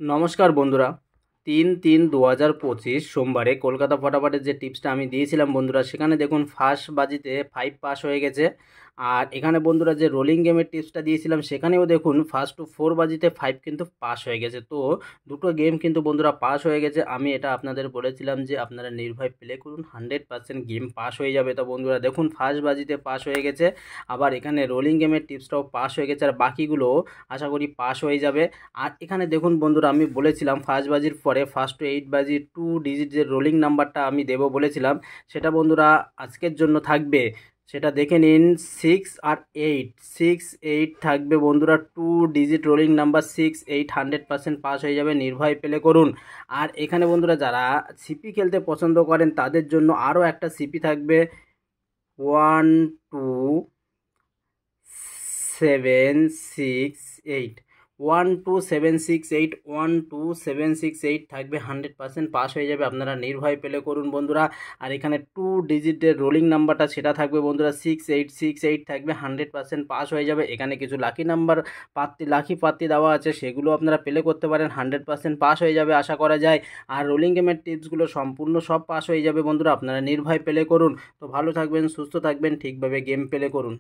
নমস্কার বন্ধুরা। 3-3-2025 সোমবারে কলকাতা ফটাফটের যে টিপসটা আমি দিয়েছিলাম বন্ধুরা, সেখানে দেখুন ফার্স্ট বাজিতে 5 পাস হয়ে গেছে। আর এখানে বন্ধুরা যে রোলিং গেমের টিপসটা দিয়েছিলাম সেখানেও দেখুন ফার্স্ট টু 4 বাজিতে 5 কিন্তু পাস হয়ে গেছে। তো দুটো গেম কিন্তু বন্ধুরা পাস হয়ে গেছে। আমি এটা আপনাদের বলেছিলাম যে আপনারা নির্ভয় প্লে করুন, 100% গেম পাস হয়ে যাবে। তো বন্ধুরা দেখুন ফার্স্ট বাজিতে পাস হয়ে গেছে, আবার এখানে রোলিং গেমের টিপসটাও পাস হয়ে গেছে, আর বাকিগুলো আশা করি পাস হয়ে যাবে। আর এখানে দেখুন বন্ধুরা, আমি বলেছিলাম ফার্স্ট বাজির পরে ফার্স্ট টু 8 বাজি 2 ডিজিট যে রোলিং নাম্বারটা আমি দেবো বলেছিলাম, সেটা বন্ধুরা আজকের জন্য থাকবে। সেটা দেখে নিন, 6 আর 8 থাকবে বন্ধুরা। 2 ডিজিট রোলিং নাম্বার 6-8 100% পাস হয়ে যাবে, নির্ভয় প্লে করুন। আর এখানে বন্ধুরা যারা সিপি খেলতে পছন্দ করেন তাদের জন্য আরও একটা সিপি থাকবে, 12768 12768 12768 থাকবে, 100% পাস হয়ে যাবে, আপনারা নির্ভয় প্লে করুন বন্ধুরা। আর এখানে 2 ডিজিটের রোলিং নাম্বারটা সেটা থাকবে বন্ধুরা 6868 থাকবে, 100% পাস হয়ে যাবে। এখানে কিছু লাকি নাম্বার লাকি পাত্তি দেওয়া আছে, সেগুলো আপনারা প্লে করতে পারেন, 100% পাস হয়ে যাবে আশা করা যায়। আর রোলিং গেমের টিপসগুলো সম্পূর্ণ সব পাস হয়ে যাবে বন্ধুরা, আপনারা নির্ভয় প্লে করুন। তো ভালো থাকবেন, সুস্থ থাকবেন, ঠিকভাবে গেম প্লে করুন।